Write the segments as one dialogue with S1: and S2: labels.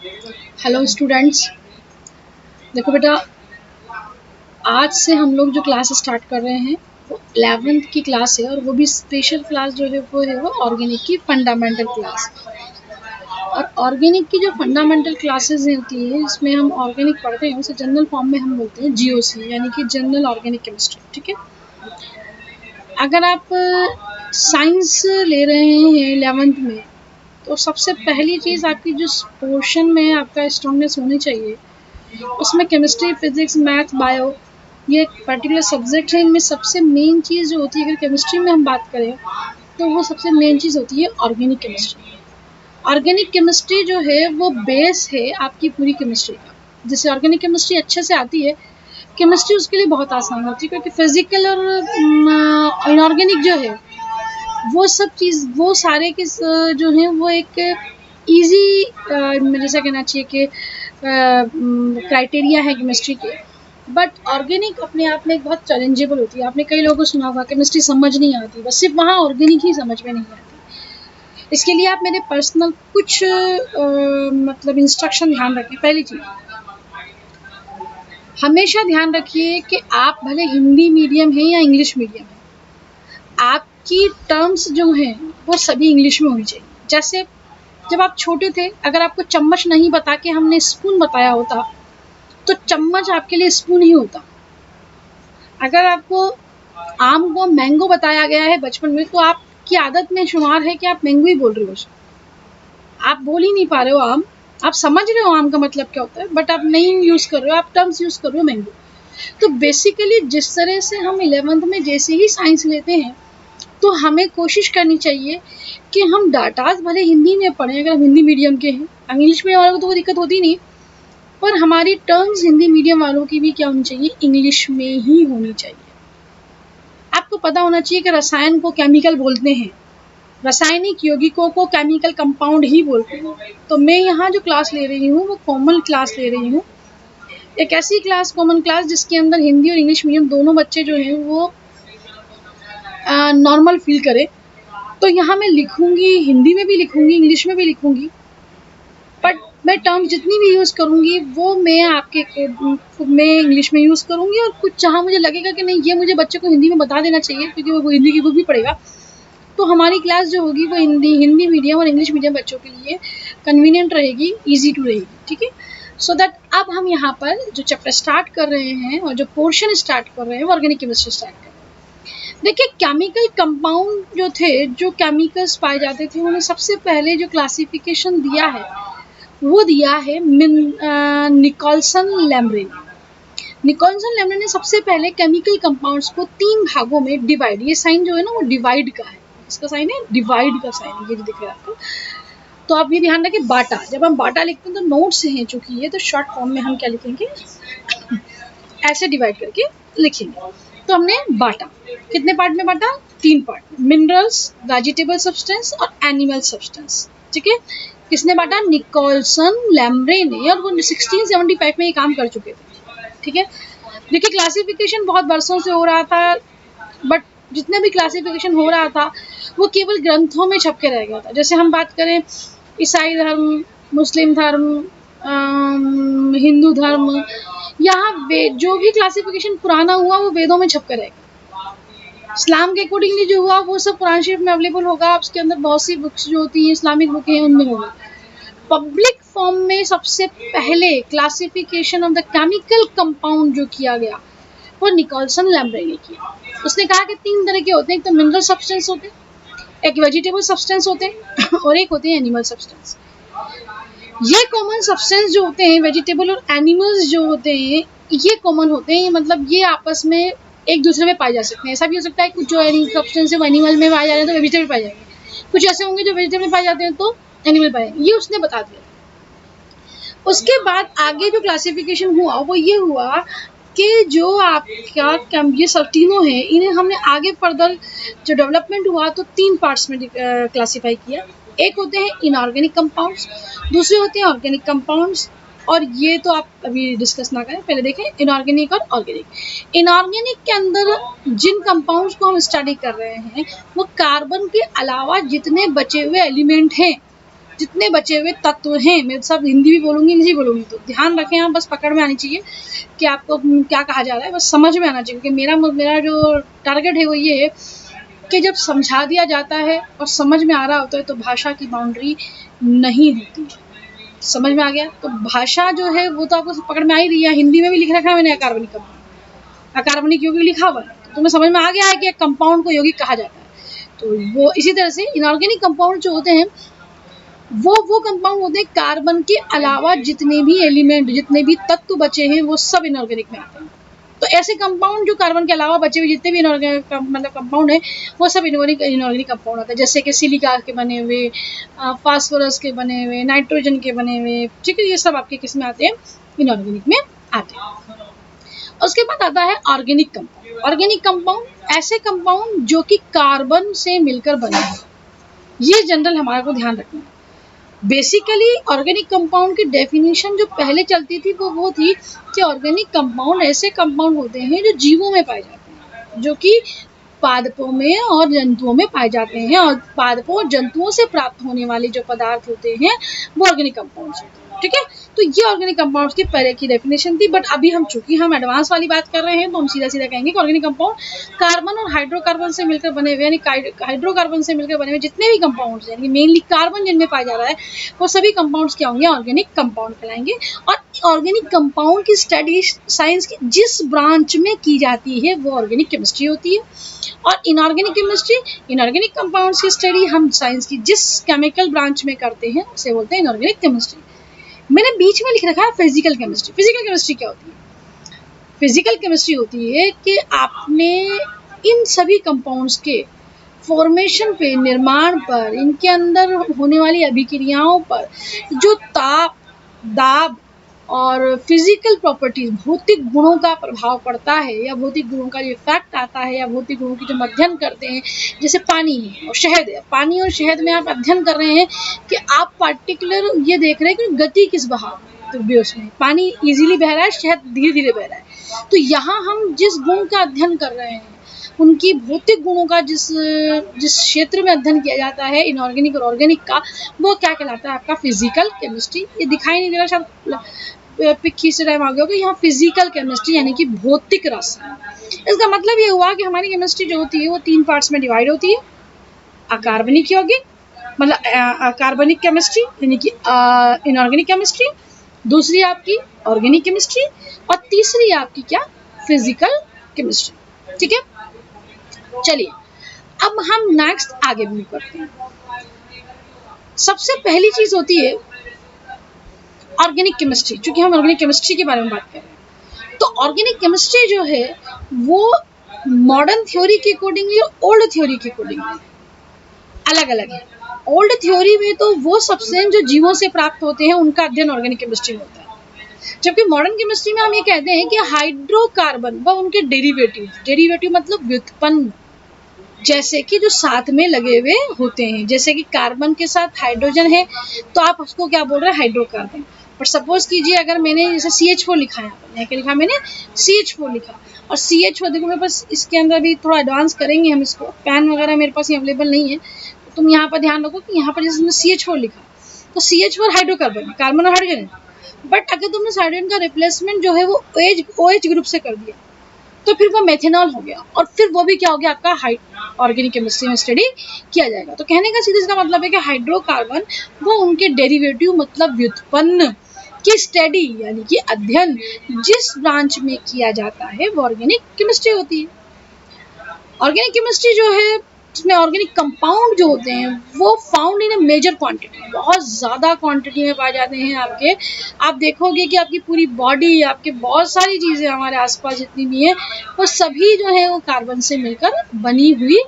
S1: Hello students, देखो बेटा, आज से हम लोग जो क्लास स्टार्ट कर रहे हैं वो 11th की क्लास है और वो भी स्पेशल क्लास जो है वो ऑर्गेनिक की फंडामेंटल क्लास। और ऑर्गेनिक की जो फंडामेंटल क्लासेस होती है इसमें हम ऑर्गेनिक पढ़ते हैं, उसे जनरल फॉर्म में हम बोलते हैं जीओसी, यानी कि जनरल ऑर्गेनिक केमिस्ट्री। ठीक है, अगर आप साइंस ले रहे हैं 11th में तो सबसे पहली चीज़ आपकी जो पोर्शन में आपका स्ट्रॉन्गनेस होनी चाहिए उसमें केमिस्ट्री, फिजिक्स, मैथ, बायो, ये एक पर्टिकुलर सब्जेक्ट है। इनमें सबसे मेन चीज़ जो होती है, अगर केमिस्ट्री में हम बात करें तो वो सबसे मेन चीज़ होती है ऑर्गेनिक केमिस्ट्री। ऑर्गेनिक केमिस्ट्री जो है वो बेस है आपकी पूरी केमिस्ट्री का। जिससे ऑर्गेनिक केमिस्ट्री अच्छे से आती है, केमिस्ट्री उसके लिए बहुत आसान होती है, क्योंकि फिजिकल और इनऑर्गेनिक जो है वो सब चीज़, वो सारे के जो हैं वो एक ईजी, जैसा कहना चाहिए कि क्राइटेरिया है केमिस्ट्री के। बट ऑर्गेनिक अपने आप में एक बहुत चैलेंजेबल होती है। आपने कई लोगों को सुना होगा केमिस्ट्री समझ नहीं आती, बस सिर्फ वहाँ ऑर्गेनिक ही समझ में नहीं आती। इसके लिए आप मेरे पर्सनल कुछ मतलब इंस्ट्रक्शन ध्यान रखें। पहली चीज़, हमेशा ध्यान रखिए कि आप भले हिंदी मीडियम है या इंग्लिश मीडियम है, आपकी टर्म्स जो हैं वो सभी इंग्लिश में होनी चाहिए। जैसे जब आप छोटे थे, अगर आपको चम्मच नहीं बता के हमने स्पून बताया होता तो चम्मच आपके लिए स्पून ही होता। अगर आपको आम को मैंगो बताया गया है बचपन में तो आपकी आदत में शुमार है कि आप मैंगो ही बोल रहे हो। आप बोल ही नहीं पा रहे हो आम, आप समझ रहे हो आम का मतलब क्या होता है, बट आप नहीं यूज़ कर रहे हो, आप टर्म्स यूज़ कर रहे हो मैंगो। तो बेसिकली जिस तरह से हम 11th में जैसे ही साइंस लेते हैं तो हमें कोशिश करनी चाहिए कि हम डाटाज भले हिंदी में पढ़ें, अगर हम हिंदी मीडियम के हैं। इंग्लिश मीडियम वालों को तो कोई दिक्कत होती नहीं, पर हमारी टर्म्स हिंदी मीडियम वालों की भी क्या होनी चाहिए, इंग्लिश में ही होनी चाहिए। आपको पता होना चाहिए कि रसायन को केमिकल बोलते हैं, रासायनिक यौगिकों को केमिकल कंपाउंड ही बोलते हैं। तो मैं यहाँ जो क्लास ले रही हूँ वो कॉमन क्लास ले रही हूँ, एक ऐसी क्लास, कॉमन क्लास, जिसके अंदर हिंदी और इंग्लिश मीडियम दोनों बच्चे जो हैं वो नॉर्मल फील करें। तो यहाँ मैं लिखूंगी, हिंदी में भी लिखूंगी, इंग्लिश में भी लिखूंगी, बट मैं टर्म जितनी भी यूज़ करूँगी वो मैं इंग्लिश में यूज़ करूँगी। और कुछ जहाँ मुझे लगेगा कि नहीं ये मुझे बच्चे को हिंदी में बता देना चाहिए क्योंकि वो हिंदी की बुक भी पढ़ेगा, तो हमारी क्लास जो होगी वो हिंदी मीडियम और इंग्लिश मीडियम बच्चों के लिए कन्वीनियंट रहेगी, ईजी टू रहेगी। ठीक है, सो दैट अब हम यहाँ पर जो चैप्टर स्टार्ट कर रहे हैं और जो पोर्शन स्टार्ट कर रहे हैं वो ऑर्गेनिक केमिस्ट्री स्टार्ट कर रहे हैं। देखिए, केमिकल कंपाउंड जो थे, जो केमिकल्स पाए जाते थे, उन्हें सबसे पहले जो क्लासिफिकेशन दिया है वो दिया है निकोल्सन लैम्ब्रे। निकोल्सन लैम्ब्रे ने सबसे पहले केमिकल कंपाउंड्स को 3 भागों में डिवाइड, ये साइन जो है ना वो डिवाइड का है, इसका साइन है डिवाइड का साइन है, ये जो दिख रहा है आपको। तो आप ये ध्यान रखें, बाटा, जब हम बाटा लिखते हैं तो नोट्स हैं चूंकि ये, तो शॉर्ट फॉर्म में हम क्या लिखेंगे, ऐसे डिवाइड करके लिखेंगे। तो हमने बाटा, कितने पार्ट में बांटा, 3 पार्ट, मिनरल्स, वेजिटेबल सब्सटेंस और एनिमल सब्सटेंस। ठीक है, किसने बांटा, निकोल्सन लैम्ब्रे ने, और वो 1675 में ये काम कर चुके थे। ठीक है, देखिए क्लासिफिकेशन बहुत वर्षों से हो रहा था, बट जितने भी क्लासिफिकेशन हो रहा था वो केवल ग्रंथों में छप के रह गया था। जैसे हम बात करें ईसाई धर्म, मुस्लिम धर्म, हिंदू धर्म, यहाँ जो भी क्लासिफिकेशन पुराना हुआ वो वेदों में छप कर रह गया। इस्लाम के अकॉर्डिंगली जो हुआ वो सब कुरान शरीफ में अवेलेबल होगा, उसके अंदर बहुत सी बुक्स जो होती हैं इस्लामिक बुक हैं उनमें होगा। पब्लिक फॉर्म में सबसे पहले classification of the chemical compound जो किया गया वो निकोल्सन लैम्ब्रे ने किया। उसने कहा कि 3 तरह के होते हैं, एक तो मिनरल सब्सटेंस होते हैं, एक वेजिटेबल सब्सटेंस होते हैं और एक होते हैं एनिमल सब्सटेंस। ये कॉमन सब्सटेंस जो होते हैं, वेजिटेबल और एनिमल्स जो होते हैं, ये कॉमन होते हैं, मतलब ये आपस में एक दूसरे में पाए जा सकते हैं। ऐसा भी हो सकता है कुछ जो सब्सटेंस है वो एनिमल में पाए जा रहे हैं तो वेजिटेबल पाए जाएंगे, कुछ ऐसे होंगे जो वेजिटेबल में पाए जाते हैं तो एनिमल पाए जाएंगे, ये उसने बता दिया। उसके बाद आगे जो क्लासिफिकेशन हुआ वो ये हुआ कि जो आपका ये सब तीनों हैं इन्हें हमने आगे फर्दर जो डेवलपमेंट हुआ तो 3 पार्ट्स में क्लासिफाई किया। एक होते हैं इनऑर्गेनिक कंपाउंड्स, दूसरे होते हैं ऑर्गेनिक कंपाउंड्स, और ये तो आप अभी डिस्कस ना करें, पहले देखें इनऑर्गेनिक और ऑर्गेनिक। इनऑर्गेनिक के अंदर जिन कंपाउंड्स को हम स्टडी कर रहे हैं वो कार्बन के अलावा जितने बचे हुए एलिमेंट हैं जितने बचे हुए तत्व हैं, मैं सब हिंदी भी बोलूँगी इंग्लिश भी बोलूँगी, तो ध्यान रखें आप, बस पकड़ में आनी चाहिए कि आपको क्या कहा जा रहा है, बस समझ में आना चाहिए। क्योंकि मेरा जो टारगेट है वो ये है कि जब समझा दिया जाता है और समझ में आ रहा होता है तो भाषा की बाउंड्री नहीं होती। समझ में आ गया? तो भाषा जो है वो तो आपको पकड़ में आ ही रही है। हिंदी में भी लिख रखा है मैंने अकार्बनिक कंपाउंड, अकार्बनिक यौगिक लिखा हुआ है, तो तुम्हें समझ में आ गया है कि कंपाउंड को यौगिक कहा जाता है। तो वो इसी तरह से इनऑर्गेनिक कंपाउंड जो होते हैं वो कंपाउंड होते हैं कार्बन के अलावा जितने भी एलिमेंट, जितने भी तत्व बचे हैं वो सब इनऑर्गेनिक में आते हैं। तो ऐसे कंपाउंड जो कार्बन के अलावा बचे हुए जितने भी इनऑर्गेनिक मतलब कंपाउंड है वो सब इनऑर्गेनिक कंपाउंड आते हैं। जैसे कि सिलिका के बने हुए, फास्फोरस के बने हुए, नाइट्रोजन के बने हुए, ठीक है, ये सब आपके किस में आते हैं? इनऑर्गेनिक में आते हैं। उसके बाद आता है ऑर्गेनिक कंपाउंड। ऑर्गेनिक कंपाउंड ऐसे कंपाउंड जो कि कार्बन से मिलकर बने हैं, ये जनरल हमारे को ध्यान रखना है। बेसिकली ऑर्गेनिक कंपाउंड की डेफिनेशन जो पहले चलती थी वो थी कि ऑर्गेनिक कंपाउंड ऐसे कंपाउंड होते हैं जो जीवों में पाए जाते हैं, जो कि पादपों में और जंतुओं में पाए जाते हैं, और पादपों और जंतुओं से प्राप्त होने वाले जो पदार्थ होते हैं वो ऑर्गेनिक कंपाउंड्स होते हैं। ठीक है, तो ये ऑर्गेनिक कंपाउंड्स की पहले की डेफिनेशन थी। बट अभी हम चूंकि हम एडवांस वाली बात कर रहे हैं तो हम सीधा सीधा कहेंगे कि ऑर्गेनिक कंपाउंड कार्बन और हाइड्रोकार्बन से मिलकर बने हुए, यानी हाइड्रोकार्बन से मिलकर बने हुए जितने भी कंपाउंड्स यानी मेनली कार्बन जिनमें पाया जा रहा है वो सभी कंपाउंड्स क्या होंगे? ऑर्गेनिक कंपाउंड कहलाएंगे। और ऑर्गेनिक कंपाउंड की स्टडी साइंस की जिस ब्रांच में की जाती है वो ऑर्गेनिक केमिस्ट्री होती है। और इनऑर्गेनिक केमिस्ट्री, इनऑर्गेनिक कंपाउंड्स की स्टडी हम साइंस की जिस केमिकल ब्रांच में करते हैं उसे बोलते हैं इनऑर्गेनिक केमिस्ट्री। मैंने बीच में लिख रखा है फिजिकल केमिस्ट्री। फिजिकल केमिस्ट्री क्या होती है? फिजिकल केमिस्ट्री होती है कि आपने इन सभी कंपाउंड्स के फॉर्मेशन पे, निर्माण पर, इनके अंदर होने वाली अभिक्रियाओं पर जो ताप, दाब और फिजिकल प्रॉपर्टीज, भौतिक गुणों का प्रभाव पड़ता है, या भौतिक गुणों का जो इफेक्ट आता है, या भौतिक गुणों की जो अध्ययन करते हैं, जैसे पानी है और शहद है। पानी और शहद में आप अध्ययन कर रहे हैं कि आप पार्टिकुलर ये देख रहे हैं कि गति किस बहाव तो उसमें पानी इजीली बह रहा है, शहद धीरे धीरे बह रहा है। तो यहाँ हम जिस गुण का अध्ययन कर रहे हैं, उनकी भौतिक गुणों का जिस क्षेत्र में अध्ययन किया जाता है इनऑर्गेनिक और ऑर्गेनिक का, वो क्या कहलाता है? आपका फिजिकल केमिस्ट्री। ये दिखाई नहीं दे रहा, शायद पिक खींचते टाइम आ गया होगा। यहाँ फिजिकल केमिस्ट्री यानी कि भौतिक रसायन। इसका मतलब ये हुआ कि हमारी केमिस्ट्री जो होती है वो 3 पार्ट्स में डिवाइड होती है। अकार्बनिक यौगिक मतलब अकार्बनिक केमिस्ट्री यानी कि इनऑर्गेनिक केमिस्ट्री, दूसरी आपकी ऑर्गेनिक केमिस्ट्री, और तीसरी आपकी क्या? Physical chemistry. ठीक है, चलिए अब हम नेक्स्ट आगे मूव करते हैं। सबसे पहली चीज होती है ऑर्गेनिक केमिस्ट्री। चूंकि हम ऑर्गेनिक केमिस्ट्री के बारे में बात कर रहे हैं, तो ऑर्गेनिक केमिस्ट्री जो है वो मॉडर्न थ्योरी के अकॉर्डिंगली और ओल्ड थ्योरी के अकॉर्डिंगली अलग अलग है। ओल्ड थ्योरी में तो वो सब्सटेंस जो जीवों से प्राप्त होते हैं उनका अध्ययन ऑर्गेनिक केमिस्ट्री में होता है, जबकि मॉडर्न केमिस्ट्री में हम ये कहते हैं कि हाइड्रोकार्बन व उनके डेरिवेटिव मतलब व्युत्पन्न, जैसे कि जो साथ में लगे हुए होते हैं, जैसे कि कार्बन के साथ हाइड्रोजन है तो आप उसको क्या बोल रहे हैं? हाइड्रोकार्बन। पर सपोज कीजिए अगर मैंने जैसे CH4 लिखा है, यहाँ क्या लिखा मैंने? CH4 लिखा, और CH4 देखो मेरे पास इसके अंदर भी थोड़ा एडवांस करेंगे हम इसको, पेन वगैरह मेरे पास अवेलेबल नहीं है, तो तुम यहाँ पर ध्यान रखो कि यहाँ पर जैसे CH4 लिखा तो CH4 हाइड्रोकार्बन, कार्बन और हाइड्रोजन। बट अगर तुमने हाइड्रोजन का रिप्लेसमेंट जो है वो OH ग्रुप से कर दिया तो फिर वो मेथेनॉल हो गया, और फिर वो भी क्या हो गया? आपका ऑर्गेनिक केमिस्ट्री में स्टडी किया जाएगा। तो कहने का सीधा सीधा मतलब है कि हाइड्रोकार्बन वो उनके डेरिवेटिव मतलब व्युत्पन्न की स्टडी यानी कि अध्ययन जिस ब्रांच में किया जाता है वो ऑर्गेनिक केमिस्ट्री होती है। ऑर्गेनिक केमिस्ट्री जो है इसमें ऑर्गेनिक कंपाउंड जो होते हैं वो found in a major quantity, बहुत ज़्यादा क्वांटिटी में पाए जाते हैं। आप देखोगे कि आपकी पूरी बॉडी, आपके बहुत सारी चीज़ें हमारे आसपास जितनी भी हैं वो सभी जो है वो कार्बन से मिलकर बनी हुई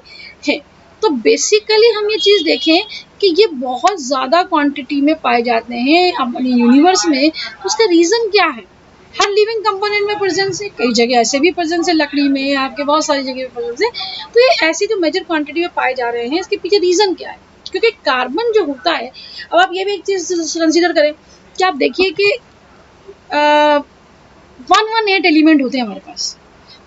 S1: है। तो बेसिकली हम ये चीज़ देखें कि ये बहुत ज़्यादा क्वांटिटी में पाए जाते हैं अपने यूनिवर्स में। उसका रीज़न क्या है? हर लिविंग कंपोनेंट में प्रेजेंस है, कई जगह ऐसे भी प्रेजेंस है, लकड़ी में, आपके बहुत सारी जगह प्रेजेंस है। तो ये ऐसी जो मेजर क्वांटिटी में पाए जा रहे हैं, इसके पीछे रीज़न क्या है? क्योंकि कार्बन जो होता है, अब आप ये भी एक चीज़ कंसिडर करें कि आप देखिए कि 118 एलिमेंट होते हैं हमारे पास।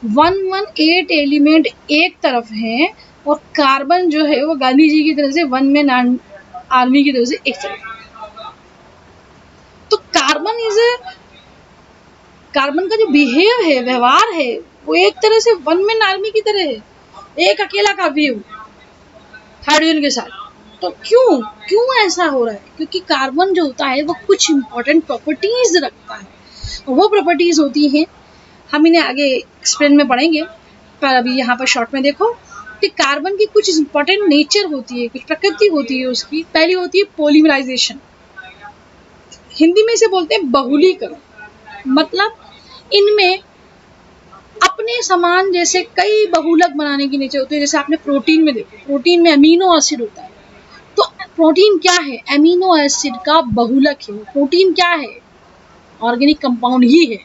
S1: 118 एलिमेंट एक तरफ हैं और कार्बन जो है वो गांधी जी की तरफ से 1 मैन आर्मी की तरफ से एक तरफ। तो कार्बन का जो बिहेव है, व्यवहार है, वो एक तरह से वन मैन आर्मी की तरह है, एक अकेला काफी है हाइड्रोजन के साथ। तो क्यों ऐसा हो रहा है? क्योंकि कार्बन जो होता है वो कुछ इंपॉर्टेंट प्रॉपर्टीज रखता है। वो प्रॉपर्टीज होती हैं, हम इन्हें आगे एक्सप्लेन में पढ़ेंगे, पर अभी यहाँ पर शॉर्ट में देखो कि कार्बन की कुछ इंपॉर्टेंट नेचर होती है, कुछ प्रकृति होती है उसकी। पहली होती है पॉलीमराइजेशन, हिंदी में इसे बोलते हैं बहुलीकरण। मतलब इनमें अपने समान जैसे कई बहुलक बनाने की नेचर होती है। जैसे आपने प्रोटीन में देखो, प्रोटीन में अमीनो एसिड होता है, तो प्रोटीन क्या है? अमीनो एसिड का बहुलक है। प्रोटीन क्या है? ऑर्गेनिक कंपाउंड ही है।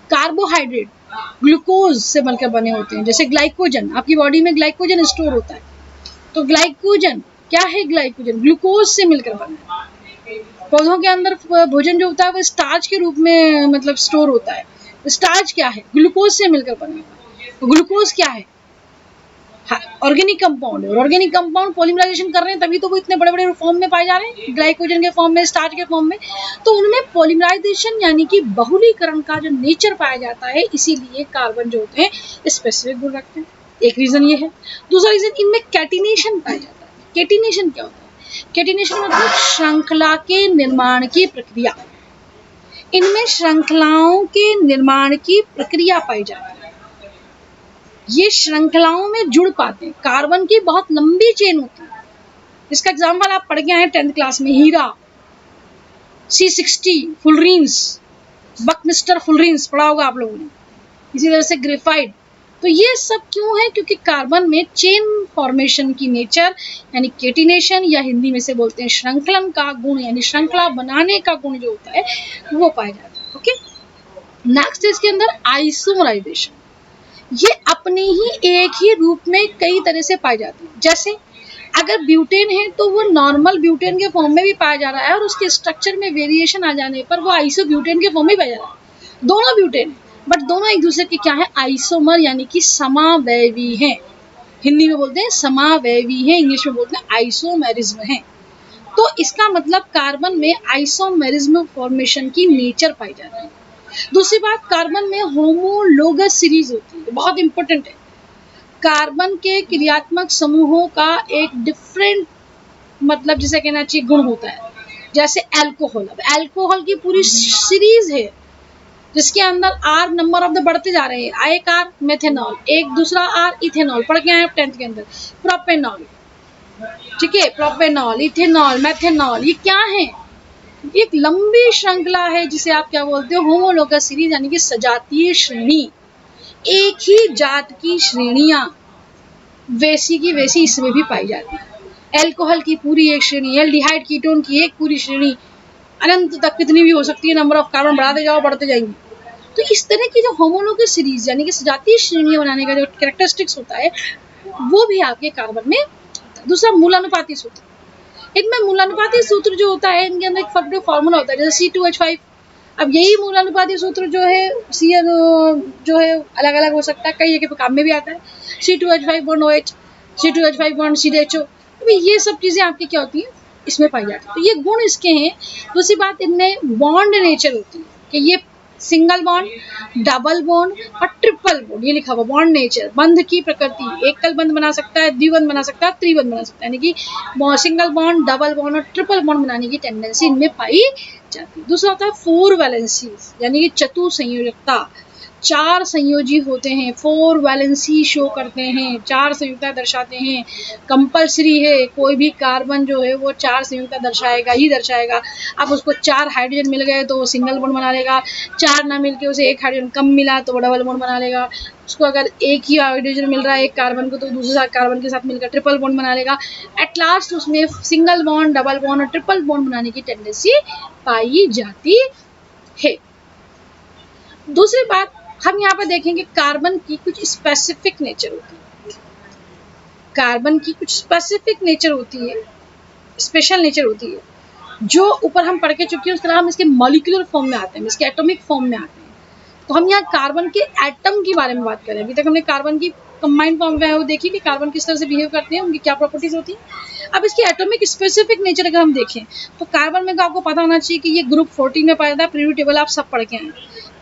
S1: कार्बोहाइड्रेट ग्लूकोज से मिलकर बने होते हैं। जैसे ग्लाइकोजन, आपकी बॉडी में ग्लाइकोजन स्टोर होता है, तो ग्लाइकोजन क्या है? ग्लाइकोजन ग्लूकोज से मिलकर बना है। पौधों के अंदर भोजन जो होता है वो स्टार्च के रूप में मतलब स्टोर होता है। स्टार्च क्या है? ग्लूकोज से मिलकर बना है। तो ग्लूकोज क्या है? ऑर्गेनिक कंपाउंड है। और ऑर्गेनिक कंपाउंड पॉलीमराइजेशन कर रहे हैं, तभी तो वो इतने बड़े बड़े फॉर्म में पाए जा रहे हैं, ग्लाइकोजन के फॉर्म में, स्टार्च के फॉर्म में। तो उनमें पॉलीमराइजेशन यानी कि बहुलीकरण का जो नेचर पाया जाता है, इसीलिए कार्बन जो होते हैं स्पेसिफिक गुण रखते हैं। एक रीजन ये है। दूसरा रीजन, इनमें कैटिनेशन पाया जाता है। कैटिनेशन क्या होता है? कैटिनेशन मतलब श्रृंखला के निर्माण की प्रक्रिया। इनमें श्रृंखलाओं के निर्माण की प्रक्रिया पाई जाती है। ये श्रृंखलाओं में जुड़ पाते हैं। कार्बन की बहुत लंबी चेन होती है। इसका एग्जाम्पल आप पढ़ के आए 10th क्लास में, हीरा, C60, फुलरीन्स, बकमिस्टर फुलरीन्स पढ़ा होगा आप लोगों ने। इसी तरह से ग्रेफाइट। तो ये सब क्यों है? क्योंकि कार्बन में चेन फॉर्मेशन की नेचर यानी केटिनेशन, या हिंदी में से बोलते हैं श्रृंखलन का गुण, यानी श्रृंखला बनाने का गुण जो होता है वो पाया जाता है। ओके, नेक्स्ट है इसके अंदर आइसोमराइजेशन। ये अपने ही एक ही रूप में कई तरह से पाए जाते हैं। जैसे अगर ब्यूटेन है तो वो नॉर्मल ब्यूटेन के फॉर्म में भी पाया जा रहा है, और उसके स्ट्रक्चर में वेरिएशन आ जाने पर वो आइसोब्यूटेन के फॉर्म में पाया जा रहा है। दोनों ब्यूटेन, बट दोनों एक दूसरे के क्या है? आइसोमर, यानी कि समावयवी हैं। हिंदी में बोलते हैं समावयवी हैं, इंग्लिश में बोलते हैं आइसोमेरिज्म है। तो इसका मतलब कार्बन में आइसोमेरिज्म फॉर्मेशन की नेचर पाई जाती है। दूसरी बात, कार्बन में होमोलोगस सीरीज होती है, बहुत इंपॉर्टेंट है। कार्बन के क्रियात्मक समूहों का एक डिफरेंट मतलब जिसे कहना चाहिए गुण होता है। जैसे अल्कोहल, अब अल्कोहल की पूरी सीरीज है जिसके अंदर आर नंबर ऑफ द बढ़ते जा रहे हैं। एक आर मेथेनॉल, एक दूसरा आर इथेनॉल, पढ़ के आए 10th के अंदर। प्रोपेनॉल, ठीक है, प्रोपेनॉल, इथेनॉल, मेथेनॉल, ये क्या है? एक लंबी श्रृंखला है जिसे आप क्या बोलते हो? होमोलोगस सीरीज, यानी कि सजातीय श्रेणी। एक ही जात की श्रेणियां वैसी की वैसी इसमें भी पाई जाती है। अल्कोहल की पूरी एक श्रेणी, एल्डिहाइड कीटोन की एक पूरी श्रेणी, अनंत तक कितनी भी हो सकती है, नंबर ऑफ कार्बन बढ़ाते जाओ, बढ़ते जाएंगे। तो इस तरह की जो होमोलोगस सीरीज यानी कि सजातीय श्रेणियां बनाने का जो कैरेक्टरिस्टिक्स होता है वो भी आपके कार्बन में होता है। दूसरा, मूलानुपाती सूत्र। इनमें मूलानुपाती सूत्र जो होता है, इनके अंदर एक पर्टिकुलर फॉर्मूला होता है, जैसे C2H5। अब यही मूलानुपाती सूत्र जो है जो है अलग अलग हो सकता है, कई जगह पे काम में भी आता है। C2H5 bond OH, C2H5 bond CHO। अभी ये सब चीजें आपकी क्या होती हैं? इसमें पाई जाती है। तो ये गुण इसके हैं। दूसरी बात, इनमें बॉन्ड नेचर होती है कि ये सिंगल बॉन्ड, डबल बॉन्ड और ट्रिपल बॉन्ड, ये लिखा हुआ बॉन्ड नेचर। बंध की प्रकृति, एकल बंध बना सकता है, द्विबंध बना सकता है, त्रिबंध बना सकता है, यानी कि सिंगल बॉन्ड, डबल बॉन्ड और ट्रिपल बॉन्ड बनाने की टेंडेंसी इनमें पाई जाती है। दूसरा होता है 4 वैलेंसीज, यानी कि चतुसंयोजकता। 4 संयोजी होते हैं, 4 वैलेंसी शो करते हैं, 4 संयुक्ता दर्शाते हैं। कंपलसरी है, कोई भी कार्बन जो है वो 4 संयुक्ता दर्शाएगा ही दर्शाएगा। अब उसको 4 हाइड्रोजन मिल गए तो वो सिंगल बॉन्ड बना लेगा, 4 ना मिलके उसे 1 हाइड्रोजन कम मिला तो वो डबल बॉन्ड बना लेगा। उसको अगर एक ही हाइड्रोजन मिल रहा है एक कार्बन को, तो दूसरे कार्बन के साथ मिलकर ट्रिपल बॉन्ड बना लेगा। एट लास्ट उसमें सिंगल बॉन्ड, डबल बॉन्ड और ट्रिपल बॉन्ड बनाने की टेंडेंसी पाई जाती है। दूसरी बात, हम यहाँ पर देखेंगे कार्बन की कुछ स्पेसिफिक नेचर होती है। कार्बन की कुछ स्पेसिफिक नेचर होती है, स्पेशल नेचर होती है, जो ऊपर हम पढ़ के चुके हैं। उस तरह हम इसके मॉलिक्यूलर फॉर्म में आते हैं, इसके एटॉमिक फॉर्म में आते हैं। तो हम यहाँ कार्बन के एटम के बारे में बात करें। अभी तक हमने कार्बन की कंबाइंड फॉर्म में वो देखी कि कार्बन किस तरह से बिहेव करते हैं, उनकी क्या प्रॉपर्टीज होती हैं। अब इसकी एटॉमिक स्पेसिफिक नेचर अगर हम देखें तो कार्बन में आपको पता होना चाहिए कि ये ग्रुप 14 में पाया जाता है। पीरियोडिक टेबल आप सब पढ़ के हैं।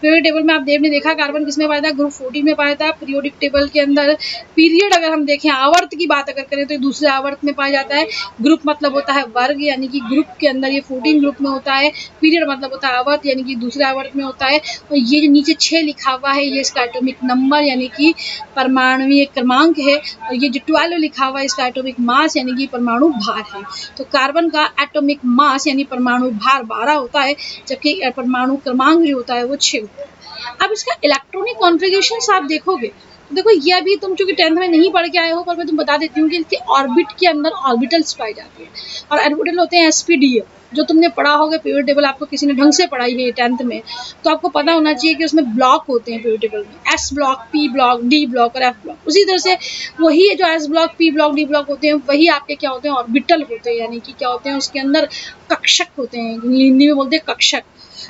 S1: पीरियोडिक टेबल में आपने देखा कार्बन किस में पाया था, ग्रुप 14 में पाया था। पीरियोडिक टेबल के अंदर पीरियड अगर हम देखें, आवर्त की बात अगर करें तो दूसरे आवर्त में पाया जाता है। ग्रुप मतलब होता है वर्ग, यानी कि ग्रुप के अंदर ये 14 ग्रुप में होता है। पीरियड मतलब होता है आवर्त, यानी कि दूसरे आवर्त में होता है। और ये जो नीचे 6 लिखा हुआ है ये इसका एटॉमिक नंबर यानी कि परमाणुवीय क्रमांक है। और ये जो 12 लिखा हुआ है इसका एटॉमिक मास यानी कि परमाणु भार है। तो कार्बन का एटॉमिक मास यानी परमाणु भार 12 होता है, जबकि परमाणु क्रमांक जो होता है वो 6 होता है। अब इसका इलेक्ट्रॉनिक कॉन्फ़िगरेशन आप देखोगे तो देखो ये अभी तुम चूंकि 10th में नहीं पढ़ के आए हो, पर मैं तुम बता देती हूँ कि इसके ऑर्बिट के अंदर ऑर्बिटल्स पाए जाते हैं। और ऑर्बिटल होते हैं sp-d, जो तुमने पढ़ा होगा पीरियड टेबल, आपको किसी ने ढंग से पढ़ाई है 10th में, तो आपको पता होना चाहिए कि उसमें ब्लॉक होते हैं पीरियड टेबल में, s block, p block, d block और f ब्लॉक। उसी तरह से वही जो s block, p block, d block होते हैं वही आपके क्या होते हैं, ऑर्बिटल होते हैं, यानी कि क्या होते हैं उसके अंदर कक्षक होते हैं, हिंदी में बोलते हैं कक्षक।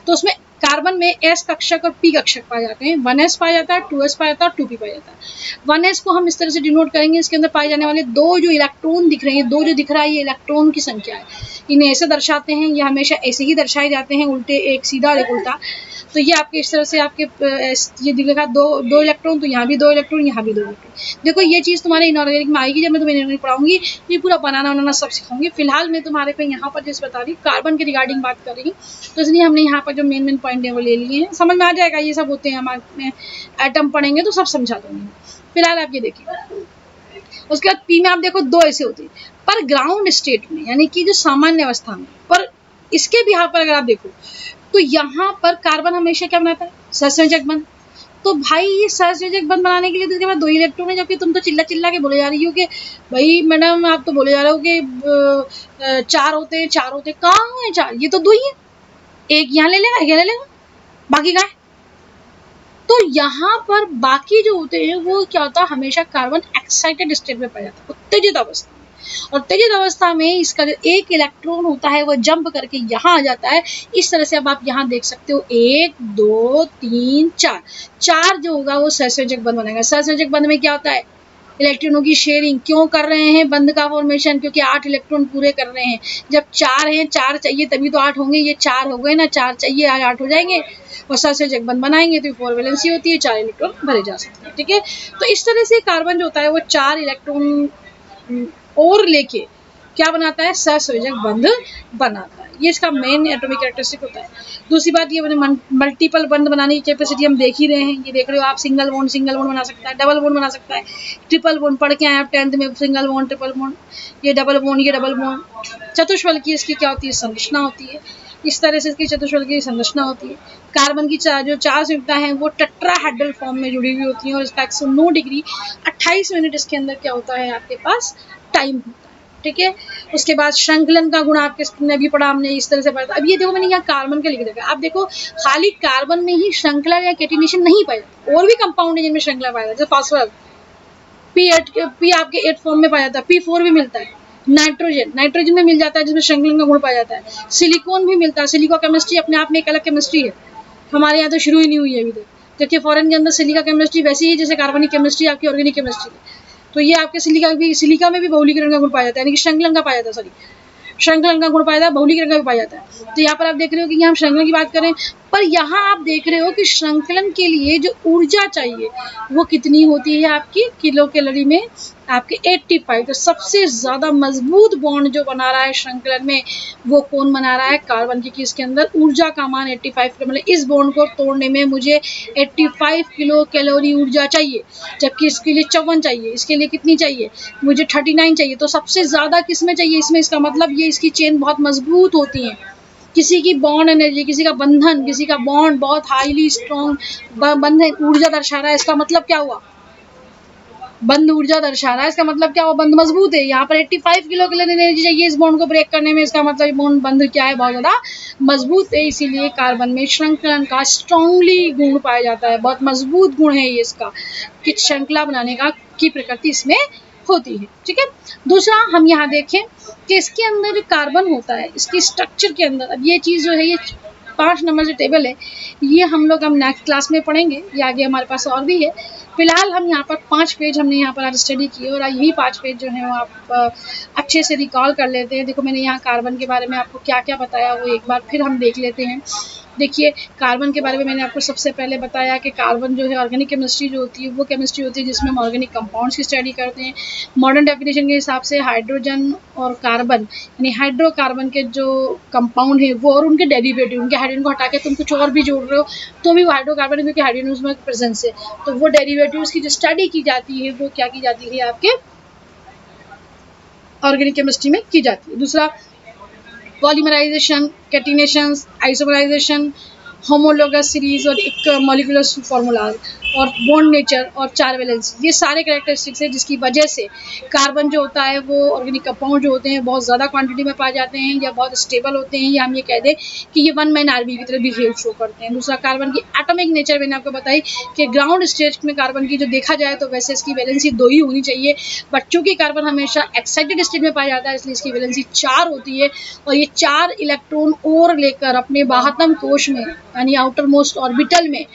S1: तो उसमें कार्बन में s कक्षक और p कक्षक पाए जाते हैं। 1s पाया जाता है, 2s पाया जाता है और 2p पाया जाता है। 1s को हम इस तरह से डिनोट करेंगे, इसके अंदर पाए जाने वाले दो जो इलेक्ट्रॉन दिख रहे हैं, दो जो दिख रहा है ये इलेक्ट्रॉन की संख्या है। इन्हें ऐसे दर्शाते हैं, ये हमेशा ऐसे ही दर्शाए जाते हैं, उल्टे, एक सीधा और एक उल्टा। तो ये आपके इस तरह से आपके ये दिखेगा दो इलेक्ट्रॉन, तो यहाँ भी 2 इलेक्ट्रॉन, यहाँ भी 2 इलेक्ट्रॉन। देखो ये चीज़ तुम्हारे इनऑर्गेनिक में आएगी, जब मैं तुम्हें इनऑर्गेनिक पढ़ाऊंगी ये पूरा बनाना सब सिखाऊंगी। फिलहाल मैं तुम्हारे पे यहाँ पर जिस बता रही कार्बन के रिगार्डिंग बात कर रही हूँ, तो इसलिए हमने यहाँ पर जो मेन पॉइंट है वो ले लिए हैं। समझ में आ जाएगा, ये सब होते हैं हमारे एटम पढ़ेंगे तो सब समझा दूंगी। फिलहाल आप ये देखिए, उसके बाद पी में आप देखो 2 ऐसे होते हैं, पर ग्राउंड स्टेट में यानी कि जो सामान्य अवस्था में, पर इसके भी यहाँ पर अगर आप देखो तो यहाँ पर कार्बन हमेशा क्या बनाता है, सहसंयोजक बंध। तो भाई ये सहसंयोजक बंध बनाने के लिए तो इसके बाद 2 इलेक्ट्रॉन है, जबकि तुम तो चिल्ला के बोले जा रही हो कि भाई मैडम आप तो बोले जा रहे हो कि 4 होते हैं, 4 होते हैं। कहाँ है 4? ये तो 2 ही है, एक यहाँ ले लेगा, एक यहाँ ले लेगा, बाकी कहाँ है? तो यहाँ पर बाकी जो होते हैं वो क्या होता है, हमेशा कार्बन एक्साइटेड स्टेट में पाया जाता है, उत्तेजित अवस्था में। और उत्तेजित अवस्था में इसका जो एक इलेक्ट्रॉन होता है वो जंप करके यहाँ आ जाता है। इस तरह से अब आप यहाँ देख सकते हो 1 2 3 4, 4 जो होगा वो सहसंयोजक बंध बनेगा। सहसंयोजक बंध में क्या होता है, इलेक्ट्रॉनों की शेयरिंग। क्यों कर रहे हैं बंध का फॉर्मेशन, क्योंकि 8 इलेक्ट्रॉन पूरे कर रहे हैं। जब 4 हैं, 4 चाहिए तभी तो 8 होंगे, ये 4 हो गए ना, 4 चाहिए आज 8 हो जाएंगे। और सहसंयोजक बंध बनाएंगे तो 4 वैलेंसी होती है, 4 इलेक्ट्रॉन भरे जा सकते हैं। ठीक है, तो इस तरह से कार्बन जो होता है वो 4 इलेक्ट्रॉन और लेके क्या बनाता है, सहसंयोजक बंध बनाता है। ये इसका मेन एटॉमिक कैरेक्टरिस्टिक होता है। दूसरी बात ये मल्टीपल बंध बनाने की कैपेसिटी हम देख ही रहे हैं। ये देख रहे हो आप, सिंगल बॉन्ड बना सकता है, डबल बॉन्ड बना सकता है, ट्रिपल बॉन्ड पढ़ के आए आप 10th में, सिंगल बॉन्ड, ट्रिपल बॉन्ड, ये डबल बॉन्ड। चतुष्फल की इसकी क्या होती है, संरचना होती है। इस तरह से इसकी चतुष्फल की संरचना होती है। कार्बन की जो 4 संयुक्ताएं हैं वो टेट्राहेड्रल फॉर्म में जुड़ी हुई होती हैं, और इसका 109 डिग्री 28 मिनट इसके अंदर क्या होता है आपके पास टाइम होता है। ठीक है, उसके बाद श्रृंखलन का गुण आपके स्कूल में भी पढ़ा हमने, इस तरह से पढ़ा। अब ये देखो मैंने यहाँ कार्बन का लिख दिया, आप देखो खाली कार्बन में ही श्रृंखला या कैटिनेशन नहीं पाया जाता, और भी कंपाउंड है जिनमें श्रृंखला पाया जाता है। फास्फोरस पी आपके 8 फॉर्म में पाया जाता है, P4 भी मिलता है। नाइट्रोजन में मिल जाता है जिसमें श्रृंखलन का गुण पाया जाता है। सिलिकॉन भी मिलता है, सिलिको केमिस्ट्री अपने आप में एक अलग केमिस्ट्री है, हमारे यहाँ तो शुरू ही नहीं हुई है अभी तक, जबकि फॉरेन के अंदर सिलिका केमिस्ट्री वैसी ही जैसे कार्बनिक केमिस्ट्री आपकी ऑर्गेनिक केमिस्ट्री है। तो ये आपके सिलिका में भी बहुलीकरण का गुण पाया जाता है, यानी कि श्रृंखलन का पाया जाता है, श्रृंखलन का गुण पाया जाता है, बहुलीकरण का भी पाया जाता है। तो यहाँ पर आप देख रहे हो कि यहाँ हम श्रृंखलन की बात करें, पर यहाँ आप देख रहे हो कि श्रृंखलन के लिए जो ऊर्जा चाहिए वो कितनी होती है आपकी किलो कैलोरी में, आपके 85। तो सबसे ज्यादा मजबूत बॉन्ड जो बना रहा है श्रृंखलन में वो कौन बना रहा है, कार्बन की। इसके अंदर ऊर्जा का मान 85 किलो, मतलब इस बॉन्ड को तोड़ने में मुझे 85 किलो कैलोरी ऊर्जा चाहिए, जबकि इसके लिए 54 चाहिए। इसके लिए कितनी चाहिए, मुझे 39 चाहिए। तो सबसे ज्यादा किस में चाहिए, इसमें। इसका मतलब ये इसकी चेन बहुत मजबूत होती है, किसी की बॉन्ड एनर्जी, किसी का बंधन, किसी का बॉन्ड बहुत हाईली स्ट्रॉन्ग बंधन ऊर्जा दर्शा रहा है। इसका मतलब क्या हुआ, बंद ऊर्जा दर्शा रहा है, इसका मतलब क्या हुआ, बंद मजबूत है। यहाँ पर 85 किलो कैलोरी एनर्जी चाहिए इस बॉन्ड को ब्रेक करने में, इसका मतलब बॉन्ड बंद क्या है, बहुत ज्यादा मजबूत है। इसीलिए कार्बन में श्रृंखलन का स्ट्रांगली गुण पाया जाता है, बहुत मजबूत गुण है ये इसका, कि श्रृंखला बनाने का की प्रकृति इसमें होती है। ठीक है, दूसरा हम यहाँ देखें कि इसके अंदर जो कार्बन होता है, इसकी स्ट्रक्चर के अंदर, अब ये चीज जो है ये 5 नंबर जो टेबल है ये हम लोग हम नेक्स्ट क्लास में पढ़ेंगे, ये आगे हमारे पास और भी है। फिलहाल हम यहाँ पर 5 पेज हमने यहाँ पर आज स्टडी किए और यही 5 पेज जो है वो आप अच्छे से रिकॉल कर लेते हैं। देखो मैंने यहाँ कार्बन के बारे में आपको क्या क्या बताया वो एक बार फिर हम देख लेते हैं। देखिए कार्बन के बारे में मैंने आपको सबसे पहले बताया कि कार्बन जो है ऑर्गेनिक केमिस्ट्री जो होती है वो केमिस्ट्री होती है जिसमें हम ऑर्गेनिक कंपाउंड्स की स्टडी करते हैं। मॉडर्न डेफिनेशन के हिसाब से हाइड्रोजन और कार्बन यानी हाइड्रोकार्बन के जो कंपाउंड है वो और उनके डेरिवेटिव, उनके हाइड्रोजन को हटा के तुम कुछ और भी जोड़ रहे हो तो भी वो हाइड्रोकार्बन है क्योंकि हाइड्रोजन उसमें प्रेजेंस है, तो वो डेरिवेटिव्स की जो स्टडी की जाती है वो क्या की जाती है आपके ऑर्गेनिक केमिस्ट्री में की जाती है। दूसरा polymerization, catenation, isomerization, homologous series और एक मॉलिक्यूलर फॉर्मूला और बॉन्ड नेचर और 4 वैलेंसी, ये सारे कैरेक्टरिस्टिक्स है जिसकी वजह से कार्बन जो होता है वो ऑर्गेनिक कंपाउंड जो होते हैं बहुत ज़्यादा क्वांटिटी में पाए जाते हैं या बहुत स्टेबल होते हैं, या हम ये कह दें कि ये वन मैन आर्मी की तरह बिहेव शो करते हैं। दूसरा कार्बन की एटॉमिक नेचर मैंने आपको बताई कि ग्राउंड स्टेज में कार्बन की जो देखा जाए तो वैसे इसकी वैलेंसी 2 ही होनी चाहिए, बट चूंकि कार्बन हमेशा एक्साइटेड स्टेट में पाया जाता है इसलिए इसकी वैलेंसी 4 होती है और ये 4 इलेक्ट्रॉन और लेकर अपने बाह्यतम कोश में यानी आउटर मोस्ट ऑर्बिटल में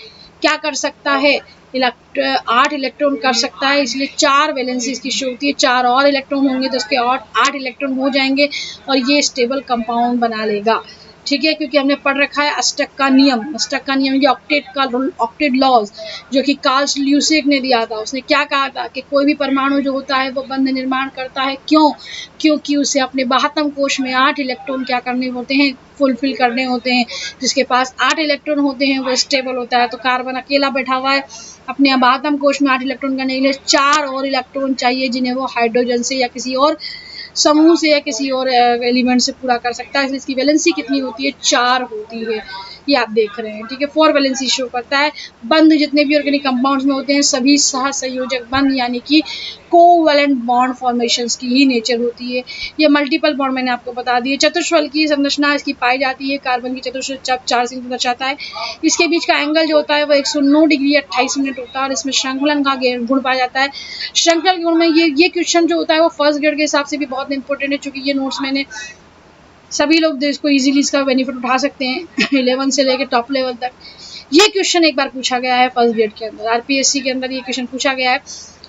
S1: क्या कर सकता है, 8 इलेक्ट्रॉन कर सकता है, इसलिए 4 वैलेंसी इसकी शो होती है। 4 और इलेक्ट्रॉन होंगे तो उसके 8 इलेक्ट्रॉन हो जाएंगे और ये स्टेबल कंपाउंड बना लेगा। ठीक है, क्योंकि हमने पढ़ रखा है अष्टक का नियम, अष्टक का नियम ये ऑक्टेट लॉज जो कि कार्ल ल्यूसिक ने दिया था। उसने क्या कहा था कि कोई भी परमाणु जो होता है वो बंध निर्माण करता है, क्योंकि उसे अपने बाह्यतम कोश में 8 इलेक्ट्रॉन क्या करने होते हैं, फुलफिल करने होते हैं। जिसके पास 8 इलेक्ट्रॉन होते हैं वो स्टेबल होता है। तो कार्बन अकेला बैठा हुआ है अपने बाह्यतम कोश में 8 इलेक्ट्रॉन करने के लिए 4 और इलेक्ट्रॉन चाहिए जिन्हें वो हाइड्रोजन से या किसी और समूह से या किसी और एलिमेंट से पूरा कर सकता है, इसलिए इसकी वैलेंसी कितनी होती है, 4 होती है। ये आप देख रहे हैं, ठीक है। 4 वैलेंसी शो करता है। बंध जितने भी ऑर्गेनिक कंपाउंड्स में होते हैं सभी सहसंयोजक बंध यानी कि कोवैलेंट बॉन्ड फॉर्मेशंस की ही नेचर होती है। ये मल्टीपल बॉन्ड मैंने आपको बता दिए। चतुष्फल की संरचना इसकी पाई जाती है। कार्बन की चतुष्फल 4 से दर्शाता है। इसके बीच का एंगल जो होता है वो 109 डिग्री 28 मिनट होता है और इसमें श्रृंखलन का गुण पाया जाता है। श्रृंखला के गुण में ये क्वेश्चन जो होता है वो फर्स्ट ग्रेड के हिसाब से भी बहुत इंपॉर्टेंट है, चूंकि ये नोट्स मैंने सभी लोग इसको इजीली इसका बेनिफिट उठा सकते हैं 11 से लेकर टॉप लेवल तक। ये क्वेश्चन एक बार पूछा गया है फर्स्ट ग्रेड के अंदर, आरपीएससी के अंदर ये क्वेश्चन पूछा गया है।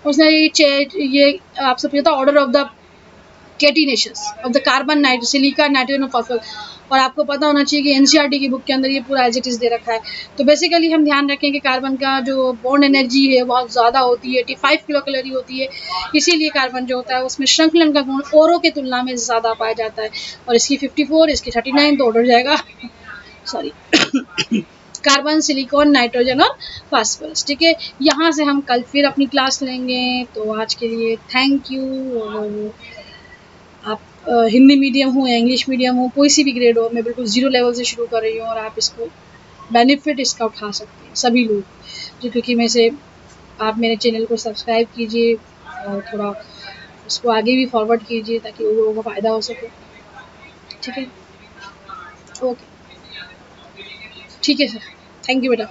S1: उसने ये आपसे पूछा था order of the catenations of the carbon, silica, nitrogen और फॉस्फोरस, और आपको पता होना चाहिए कि एनसीईआरटी की बुक के अंदर ये पूरा एज इट इज दे रखा है। तो बेसिकली हम ध्यान रखें कि कार्बन का जो बॉन्ड एनर्जी है बहुत ज़्यादा होती है, 85 किलो कैलोरी होती है, इसीलिए कार्बन जो होता है उसमें श्रृंखलन का गुण औरों के तुलना में ज़्यादा पाया जाता है। और इसकी 54, इसकी 39 तो ऑर्डर जाएगा सॉरी कार्बन, सिलिकॉन, नाइट्रोजन और फास्फोरस। ठीक है, यहाँ से हम कल फिर अपनी क्लास लेंगे। तो आज के लिए थैंक यू। आप हिंदी मीडियम हो या इंग्लिश मीडियम हो, कोई सी भी ग्रेड हो, मैं बिल्कुल 0 लेवल से शुरू कर रही हूँ और आप इसको बेनिफिट इसका उठा सकते हैं सभी लोग। जो क्योंकि मैं से आप मेरे चैनल को सब्सक्राइब कीजिए और थोड़ा इसको आगे भी फॉरवर्ड कीजिए ताकि लोगों को फ़ायदा हो सके। ठीक है, ओके, ठीक है सर, थैंक यू बेटा।